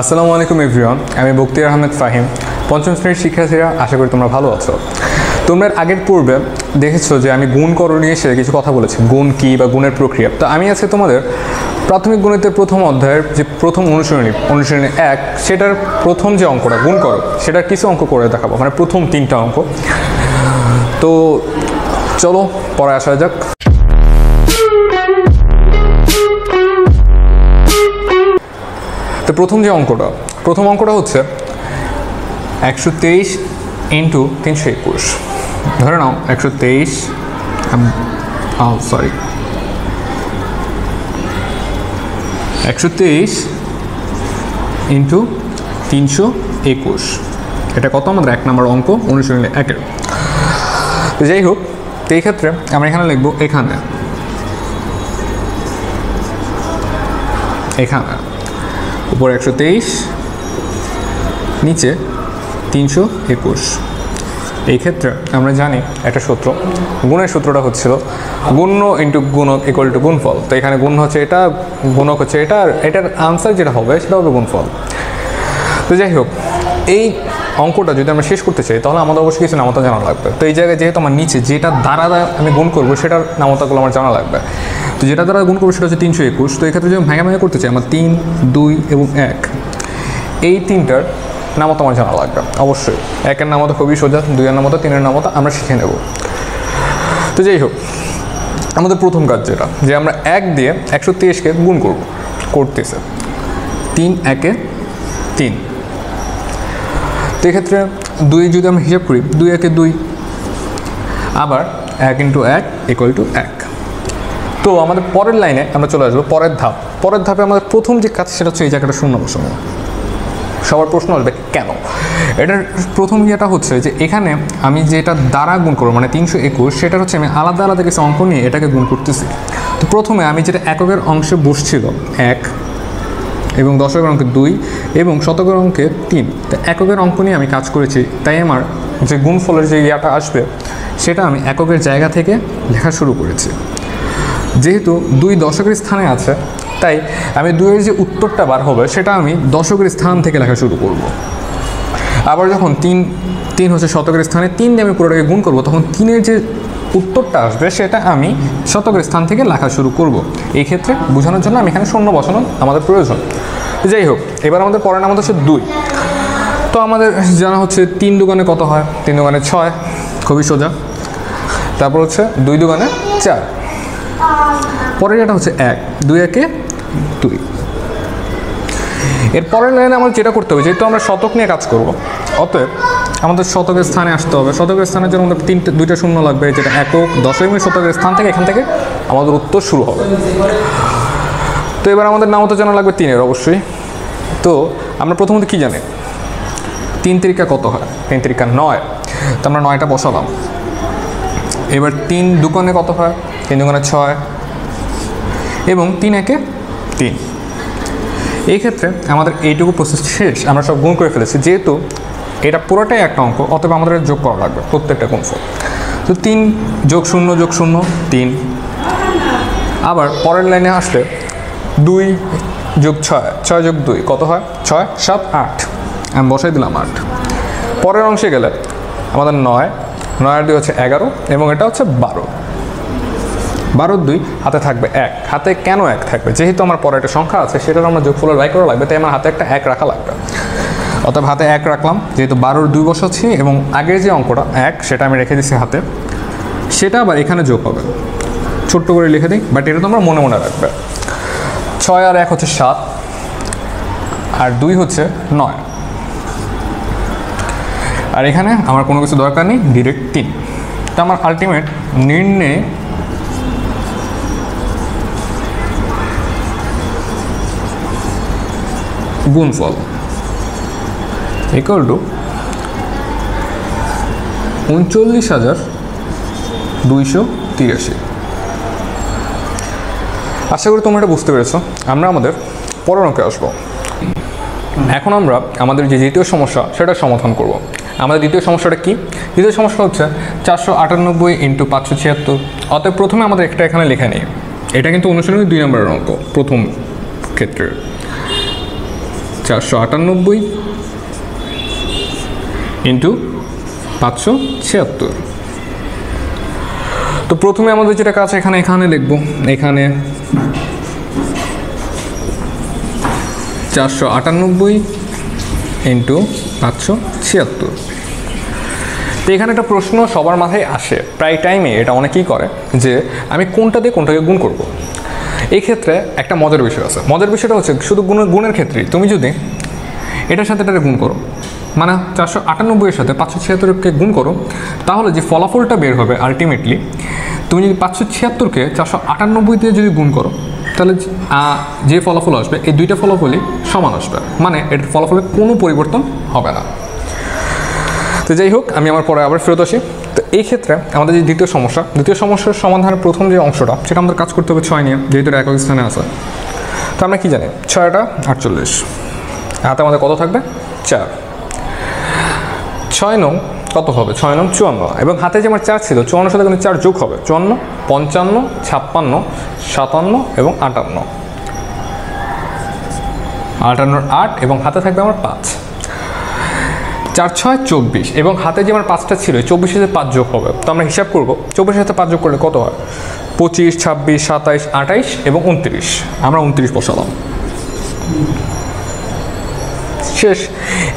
আসসালামু আলাইকুম এভরিওয়ান, আমি বখতিয়ার আহমেদ ফাহিম। পঞ্চম শ্রেণীর শিক্ষার্থীরা, আশা করি তোমরা ভালো আছো। তোমরা আগের পূর্বে দেখেছো যে আমি গুণ করো নিয়ে এসে কিছু কথা বলেছি, গুণ কী বা গুণের প্রক্রিয়া। তো আমি আজকে তোমাদের প্রাথমিক গণিতের প্রথম অধ্যায়ের যে প্রথম অনুশীলনী 1 সেটার প্রথম যে অঙ্কটা গুণ করো সেটার কিছু অঙ্ক করে দেখাবো, মানে প্রথম 3টা অঙ্ক। তো চলো পরে আসা যাক। তো প্রথম অঙ্কটা হচ্ছে 123 ইন্টু 321। ধরে নাও 123 ইন্টু 321। এটা কত? আমাদের 1 নম্বর অঙ্ক অনুশীলনী 1-এর। তো যাই হোক, তো এই ক্ষেত্রে আমরা এখানে লিখবো এখানে উপরে 123, নিচে 321। এই ক্ষেত্রে আমরা জানি একটা সূত্র, গুণের সূত্রটা হচ্ছিল গুণ্য ইন্টু গুণক ইকুয়াল টু গুণফল। তো এখানে গুণ হচ্ছে এটা, গুণক হচ্ছে এটা, আর এটার আনসার যেটা হবে সেটা হবে গুণফল। তো যাই হোক, এই অঙ্কটা যদি আমরা শেষ করতে চাই তাহলে আমাদের অবশ্যই কিছু নামতা জানা লাগবে। তো এই জায়গায় যেহেতু আমার নিচে যেটা দ্বারা আমি গুণ করবো সেটার নামতাগুলো আমার জানা লাগবে। তো যেটা দ্বারা গুণ করবো সেটা হচ্ছে 321। তো এক্ষেত্রে যদি ভাঙা করতে চাই, আমার 3, 2 এবং 1, এই 3টার নামতা আমার জানা লাগবে অবশ্যই। 1-এর নামতা খুবই সোজা, 2-এর নামতা, 3-এর নামতা আমরা শিখে নেব। তো যাই হোক, আমাদের প্রথম কাজ যেটা, যে আমরা 1 দিয়ে 123কে গুণ করতেছে 3 1 এ 3। তো এক্ষেত্রে 2 যদি আমরা হিসাব করি, 2 1 এ 2, আবার 1 ইন্টু 1 ইকুয়াল টু 1। তো আমাদের পরের লাইনে আমরা চলে আসবো, পরের ধাপে আমাদের প্রথম যে কাজ সেটা হচ্ছে এই জায়গাটা শূন্য বসানো। সবার প্রশ্ন আসবে কেন? এটার প্রথম ইয়েটা হচ্ছে যে এখানে আমি যেটা দ্বারা গুণ করবো, মানে 321, সেটা হচ্ছে আমি আলাদা আলাদা কিছু অঙ্ক নিয়ে এটাকে গুণ করতেছি। তো প্রথমে আমি যেটা এককের অংশে বসছিল 1, এবং দশকের অঙ্কে 2, এবং শতকের অঙ্কে 3। তো এককের অঙ্ক নিয়ে আমি কাজ করেছি, তাই আমার যে গুণফলের যে ইয়াটা আসবে সেটা আমি এককের জায়গা থেকে লেখা শুরু করেছি। যেহেতু 2 দশকের স্থানে আছে, তাই আমি 2-এর যে উত্তরটা বার হবে সেটা আমি দশকের স্থান থেকে লেখা শুরু করব। আবার যখন 3 হচ্ছে শতকের স্থানে, 3 দিয়ে আমি পুরোটাকে গুণ করব, তখন 3-এর যে উত্তরটা আসবে সেটা আমি শতকের স্থান থেকে লেখা শুরু করব। এই ক্ষেত্রে বোঝানোর জন্য আমি এখানে শূন্য বসানো আমাদের প্রয়োজন। যাই হোক, এবার আমাদের পরের নাম হচ্ছে 2। তো আমাদের জানা হচ্ছে 3 দুগুণে কত হয়? 3 দুগুণে 6, খুবই সোজা। তারপর হচ্ছে 2 দুগুণে 4। পরের এটা হচ্ছে 1, 2 1 এ 2। এর পরের লাইনে আমার যেটা করতে হবে, যেহেতু আমরা শতক নিয়ে কাজ করব, অতএব আমাদের শতকের স্থানে আসতে হবে। শতকের স্থানের জন্য আমাদের 2টা শূন্য লাগবে, যেটা একক, দশক এবং শতকের স্থান থেকে এখান থেকে আমাদের উত্তর শুরু হবে। তো এবার আমাদের নামতা জানা লাগবে 3-এর অবশ্যই। তো আমরা প্রথমত কি জানি, 3 তিরিকা কত হয়? 3 তিরিকা 9। তো আমরা 9টা বসালাম। এবার 3 দুগুণে কত হয়? 3 দুগুণে 6, এবং 3 1 এ 3। এই ক্ষেত্রে আমাদের এইটুকু প্রসেস শেষ, আমরা সব গুণ করে ফেলেছি। যেহেতু এটা পুরোটাই একটা অঙ্ক, অতএব আমাদের যোগ করা লাগবে প্রত্যেকটা গুণফল। তো 3 যোগ 0 যোগ 0 3। আবার পরের লাইনে আসলে 2 যোগ 6, 6 যোগ 2 কত হয়? 6 7 8। আমি বসাই দিলাম 8। পরের অংশে গেলে আমাদের 9 আর 2 হচ্ছে 11, এবং এটা হচ্ছে 12। 12 2 হাতে থাকবে 1। হাতে কেন 1 থাকবে? যেহেতু আমার পরে একটা সংখ্যা আছে, সেটার আমরা যোগফলের বাই করা লাগবে, তাই আমার হাতে একটা 1 রাখা লাগবে। অতএব হাতে 1 রাখলাম, যেহেতু 12-র 2 বসাচ্ছি, এবং আগের যে অঙ্কটা 1 সেটা আমি রেখে দিচ্ছি হাতে। সেটা আবার এখানে যোগ হবে, ছোট্ট করে লিখে দিই, বাট এটা তোমরা মনে মনে রাখবে। 6 আর 1 হচ্ছে 7, আর 2 হচ্ছে 9। আর এখানে আমার কোনো কিছু দরকার নেই, ডিরেক্ট 3। তো আমার আলটিমেট নির্ণয় গুণফল ইকুয়াল টু 39,283। আশা করি তোমরা এটা বুঝতে পেরেছো। আমরা আমাদের পরের অঙ্কে আসবো। এখন আমরা আমাদের যে দ্বিতীয় সমস্যা সেটার সমাধান করব। আমাদের দ্বিতীয় সমস্যাটা কি? দ্বিতীয় সমস্যা হচ্ছে 498 ইন্টু 576। অতএব প্রথমে আমাদের একটা এখানে লেখা নেই, এটা কিন্তু অনুশীলনী 2 নম্বরের অঙ্ক প্রথম ক্ষেত্রে। 498 ইন্টু 576। তো প্রথমে আমাদের যেটা কাজ এখানে লিখবো, এখানে 498 ইন্টু 576। তো এখানে একটা প্রশ্ন সবার মাথায় আসে প্রায় টাইমে, এটা অনেকেই করে, যে আমি কোনটা দিয়ে কোনটাকে গুণ করব। এই ক্ষেত্রে একটা মজার বিষয় আছে। মজার বিষয়টা হচ্ছে শুধু গুণের ক্ষেত্রেই তুমি যদি এটার সাথে এটাকে গুণ করো, মানে 498-এর সাথে 576-কে গুণ করো, তাহলে যে ফলাফলটা বের হবে আলটিমেটলি, তুমি যদি 576-কে 498 দিয়ে যদি গুণ করো, তাহলে যে ফলাফল আসবে এই দুইটা ফলাফলই সমান আসবে, মানে এটার ফলাফলের কোনো পরিবর্তন হবে না। তো যাই হোক, আমি আমার পরে আবার ফেরত আসি। তো এই ক্ষেত্রে আমাদের যে দ্বিতীয় সমস্যার সমাধানের প্রথম যে অংশটা, সেটা আমাদের কাজ করতে হবে 6 নিয়ে, যেহেতু এটা একক স্থানে আছে। তো আমরা কি জানি, 6টা 48, হাতে আমাদের কত থাকবে 4। 6 নং কত হবে, 6 নং 54, এবং হাতে যে আমার 4 ছিল 54-এর সাথে কিন্তু 4 যোগ হবে, 54, 55, 56, 57 এবং 58, 8 এবং হাতে থাকবে আমার 5। 4 6 24, এবং হাতে যে আমার 5টা ছিল 24-এর সাথে 5 যোগ হবে। তো আমরা হিসাব করব 24-এর সাথে 5 যোগ করলে কত হয়, 25, 26, 27, 28 এবং 29। আমরা 29 বসালাম, শেষ।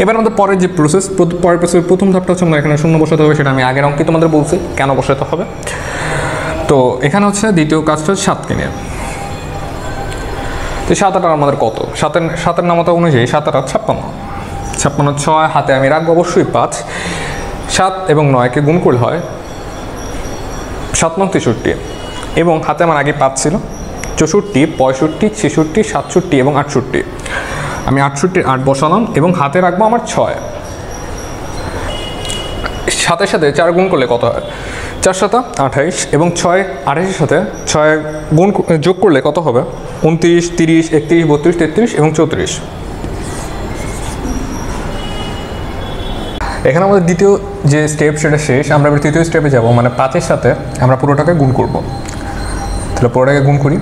এবার আমাদের পরের যে প্রসেসের প্রথম ধাপটা হচ্ছে আমরা এখানে 0 বসাতে হবে, সেটা আমি আগের অঙ্কে তোমাদের বলছি কেন বসাতে হবে। তো এখানে হচ্ছে দ্বিতীয় কাজটা হচ্ছে 7কে নিয়ে। তো 7 আর আমাদের কত, 7-এর নামতা অনুযায়ী 7 আর 56, 6 হাতে আমি রাখবো অবশ্যই 5। 7 এবং 9-কে গুণ করলে হয় 7 9 63, এবং হাতে আমার আগে 5 ছিল, 64, 65, 66, 67 এবং 68। আমি 68-এর 8 বসালাম এবং হাতে রাখবো আমার 6। 7-এর সাথে 4 গুণ করলে কত হয়, 4 7 28, এবং 6 28-এর সাথে 6 গুণ যোগ করলে কত হবে, 29, 30, 31, 32, 33 এবং 34। এখানে আমাদের দ্বিতীয় যে স্টেপ সেটা শেষ, আমরা এবার তৃতীয় স্টেপে যাব, মানে 5-এর সাথে আমরা পুরোটাকে গুণ করব। তাহলে পুরোটাকে গুণ করি।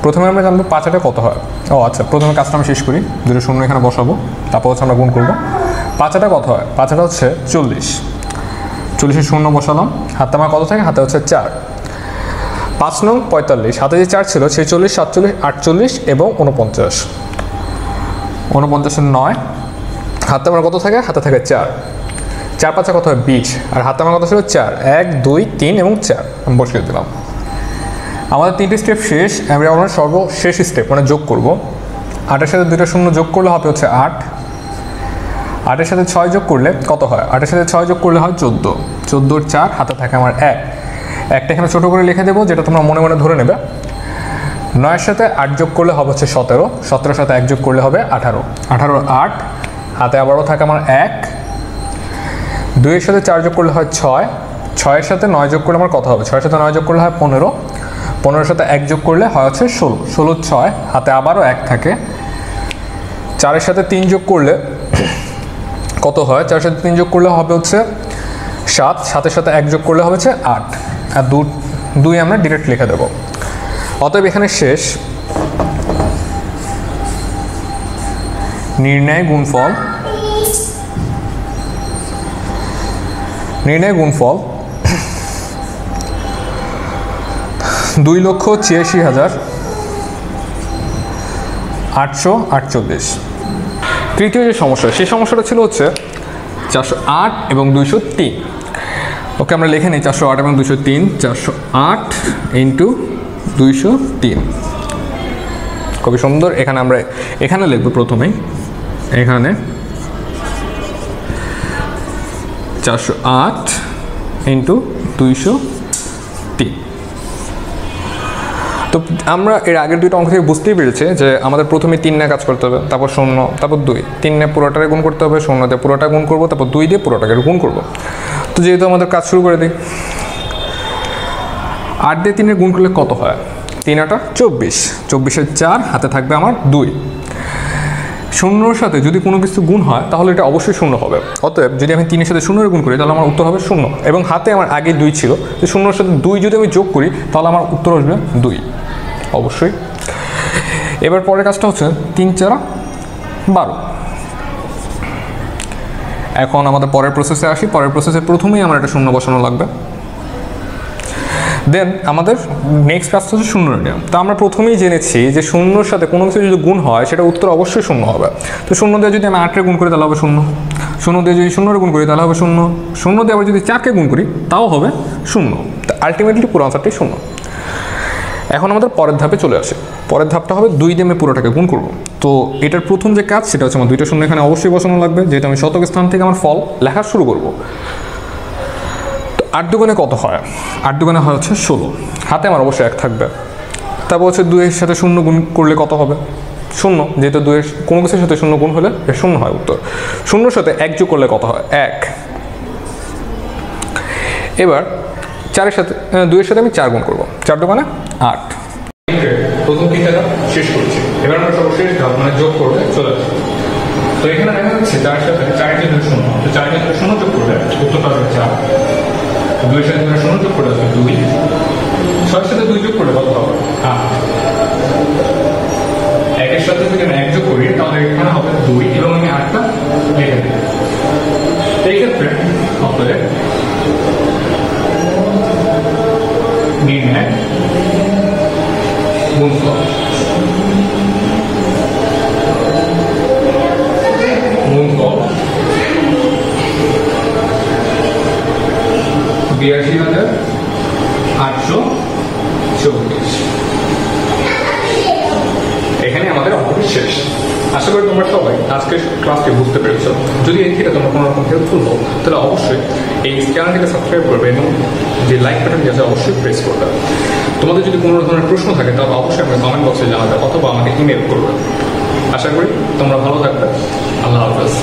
প্রথমে আমরা জানবো 5-টা কত হয়। আচ্ছা, প্রথমে কাজটা আমি শেষ করি, 2 শূন্য এখানে বসাবো, তারপর হচ্ছে আমরা গুণ করবো। 5-টা কত হয়, 5-টা হচ্ছে 40। 40-এর শূন্য বসালাম, হাতে আমার কত থাকে, হাতে হচ্ছে 4। 5 নং 45, হাতে যে 4 ছিল সেই 40, 47, 48 এবং 49। 49-এর 9, হাতে আমার কত থাকে, হাতে থাকে 4। 4 5 কত হয় 20, আর হাতে আমার কত ছিল 4। 1 2 3 এবং 4 আমি বসিয়ে দিলাম। আমাদের 3টে স্টেপ শেষ। আমরা সর্বশেষ স্টেপ মানে যোগ করব। 8-এর সাথে 2টা শূন্য যোগ করলে হবে হচ্ছে 8। 8-এর সাথে 6 যোগ করলে কত হয়, 8-এর সাথে 6 যোগ করলে হয় 14। 14-এর 4, হাতে থাকে আমার 1। একটা এখানে ছোটো করে লিখে দেবো, যেটা তোমরা মনে মনে ধরে নেবে। 9-এর সাথে 8 যোগ করলে হবে হচ্ছে 17। 17-এর সাথে 1 যোগ করলে হবে 18। 18-এর 8, হাতে আবারও থাকে আমার 1। 2-এর সাথে 4 যোগ করলে হয় 6। 6-এর সাথে 9 যোগ করলে আমার কত হবে, 6-এর সাথে 9 যোগ করলে হয় 15। 15-এর সাথে 1 যোগ করলে হয় হচ্ছে 16। 16 6, হাতে আবারও 1 থাকে। 4-এর সাথে 3 যোগ করলে কত হয়, 4-এর সাথে 3 যোগ করলে হবে হচ্ছে 7। 7-এর সাথে 1 যোগ করলে হবে হচ্ছে 8। আর 2 আমরা ডিরেক্ট লিখে দেবো। অতএব এখানে শেষ। নির্ণয় গুণফল 2,86,848। তৃতীয় যে সমস্যা, সেই সমস্যাটা ছিল হচ্ছে 408 এবং 203। ওকে, আমরা লিখে নিই 408 এবং 203। 408 ইন্টু 203, খুবই সুন্দর। এখানে লিখবো প্রথমেই, এখানে 408 ইন্টু 203। তো আমরা এর আগের দুইটা অঙ্ক থেকে বুঝতেই পেরেছি যে আমাদের প্রথমে 3 নিয়ে কাজ করতে হবে, তারপর 0, তারপর 2। 3 নিয়ে পুরোটাকে গুণ করতে হবে, 0 দিয়ে পুরোটা গুণ করবো, তারপর 2 দিয়ে পুরোটাকে গুণ করবো। তো যেহেতু আমাদের কাজ শুরু করে দিই, 8 দিয়ে 3 গুণ করলে কত হয়, 3 8 24। 24-এর 4, হাতে থাকবে আমার 2। 0-এর সাথে যদি কোনো কিছু গুণ হয় তাহলে এটা অবশ্যই 0 হবে। অতএব যদি আমি 3-এর সাথে 0 গুণ করি তাহলে আমার উত্তর হবে 0। এবং হাতে আমার আগে 2 ছিল, যে 0-এর সাথে 2 যদি আমি যোগ করি তাহলে আমার উত্তর আসবে 2 অবশ্যই। এবার পরের কাজটা হচ্ছে 3 4 12। এখন আমাদের পরের প্রসেসে আসি। পরের প্রসেসে প্রথমেই আমার একটা শূন্য বসানো লাগবে। দেন আমাদের নেক্সট কাজ হচ্ছে শূন্য নিয়ম। তো আমরা প্রথমেই জেনেছি যে শূন্যর সাথে কোনো কিছু যদি গুণ হয় সেটা উত্তর অবশ্যই শূন্য হবে। তো শূন্য দিয়ে যদি আমি 8রে গুণ করি তাহলে হবে শূন্য, শূন্য দিয়ে যদি 0-রে গুণ করি তাহলে হবে শূন্য, শূন্য দিয়ে আবার যদি 4কে গুণ করি তাও হবে শূন্য। তো আলটিমেটলি পুরো আনসারটাই শূন্য। এখন আমাদের পরের ধাপে চলে আসে। পরের ধাপটা হবে 2 দিয়ে আমি পুরোটাকে গুণ করব। তো এটার প্রথম যে কাজ সেটা হচ্ছে আমার 2টা শূন্য এখানে অবশ্যই বসানো লাগবে, যেহেতু আমি শতক স্থান থেকে আমার ফল লেখা শুরু করব। 8 দুগুণে কত হয়? 8 দুগুণে হয় হচ্ছে 16। হাতে আমার অবশ্যই 1 থাকবে। তারপর হচ্ছে 2 এর সাথে 0 গুণ করলে কত হবে? 0, যেহেতু 2 এর কোনো কিছুর সাথে 0 গুণ হলে 0 হয় উত্তর। 0-র সাথে 1 যোগ করলে কত হয়? 1। এবার 2 এর সাথে আমি 4 গুণ করবো, 4 দুগুণে 8। প্রথম 3টা ধাপ শেষ করছি। এবার আমরা সর্বশেষ ধাপ মানে যোগ করবে চলে আসছি। তো এখানে দেখা যাচ্ছে 4 এর সাথে 4 এর সাথে 0, তো 4 এর সাথে 0 যোগ করলে উত্তরটা হবে 4। 2 এর সাথে 0 যোগ করলে আসবে 2, 6 এর সাথে 2 যোগ করলে কত হবে? 8। 1 এর সাথে যদি আমি 1 যোগ করি তাহলে এখানে হবে 2 এবং আমি 8টা লিখে দিই। এই ক্ষেত্রে আপনাদের নির্ণয় গুণফল গুণফল 82,824। এখানে আমাদের অঙ্কটি শেষ। আশা করি তোমরা সবাই আজকের ক্লাসটি বুঝতে পেরেছো। যদি এই থেকে তোমরা কোনো রকম হেল্পফুল হও তাহলে অবশ্যই এই চ্যানেলটিকে সাবস্ক্রাইব করবে এবং যে লাইক বাটনটি আছে অবশ্যই প্রেস করবে। তোমাদের যদি কোনো ধরনের প্রশ্ন থাকে তাহলে অবশ্যই আমাকে কমেন্ট বক্সে জানাবে অথবা আমাকে ইমেল করবে। আশা করি তোমরা ভালো থাকবে। আল্লাহ হাফেজ।